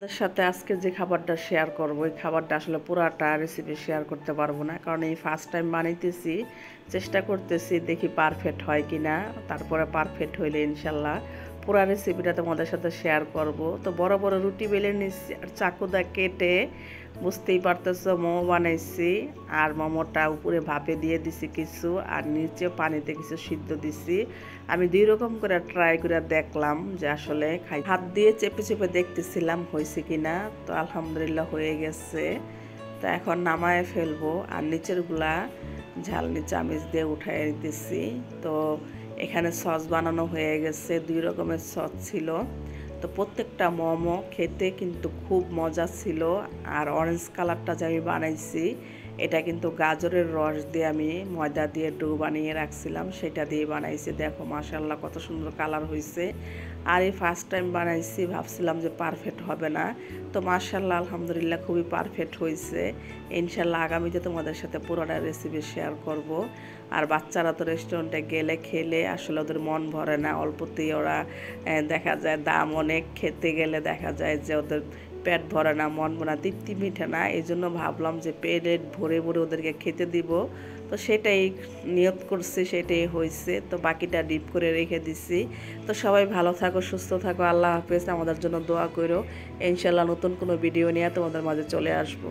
আপনাদের সাথে আজকে যে খাবারটা শেয়ার করব এই খাবারটা আসলে পুরাটা রেসিপি শেয়ার করতে পারবো না, কারণ এই ফার্স্ট টাইম বানাইতেছি। চেষ্টা করতেছি, দেখি পারফেক্ট হয় কি না। তারপরে পারফেক্ট হইলে ইনশাল্লাহ পুরা রেসিপিটা তোমাদের সাথে শেয়ার করব। তো বড় বড় রুটি বেলে নিচ্ছি আর চাকুদা কেটে, বুঝতেই পারতেছো, মোমো বানাইছি। আর মোমোটা উপরে ভাপে দিয়ে দিছি কিছু, আর নিচে পানিতে কিছু সিদ্ধ দিছি। আমি দুই রকম করে ট্রাই করে দেখলাম যে আসলে খাই, হাত দিয়ে চেপে চেপে দেখতেছিলাম হয়েছে কিনা। তো আলহামদুলিল্লাহ হয়ে গেছে। তো এখন নামায় ফেলবো। আর নিচেরগুলা ঝালনি চামিচ দিয়ে উঠাই দিচ্ছি। তো এখানে সস বানানো হয়ে গেছে, দুই রকমের সস ছিল। তো প্রত্যেকটা মোমো খেতে কিন্তু খুব মজা ছিল। আর অরেঞ্জ কালারটা যে আমি বানাইছি, এটা কিন্তু গাজরের রস দিয়ে আমি ময়দা দিয়ে ডো বানিয়ে রাখছিলাম, সেটা দিয়ে বানাইছি। দেখো মাশাল্লাহ কত সুন্দর কালার হয়েছে। আর এই ফার্স্ট টাইম বানাইছি, ভাবছিলাম যে পারফেক্ট হবে না। তো মাশাল্লাহ আলহামদুলিল্লাহ খুবই পারফেক্ট হয়েছে। ইনশাল্লাহ আগামীতে তোমাদের সাথে পুরোটা রেসিপি শেয়ার করব। আর বাচ্চারা তো রেস্টুরেন্টে গেলে খেলে আসলে ওদের মন ভরে না, অল্পতেই ওরা দেখা যায় দাম অনেক, খেতে গেলে দেখা যায় যে ওদের পেট ভরে না, মন ভরে না, তৃপ্তি মিঠে না। এই জন্য ভাবলাম যে পেট ভরে ভরে ওদেরকে খেতে দিব। তো সেটাই নিয়ত করছি, সেটাই হয়েছে। তো বাকিটা ডিপ করে রেখে দিছি। তো সবাই ভালো থাকো, সুস্থ থাকো, আল্লাহ হাফেজ। আমাদের জন্য দোয়া করো। ইনশাল্লাহ নতুন কোনো ভিডিও নিয়ে তোমাদের মাঝে চলে আসবো।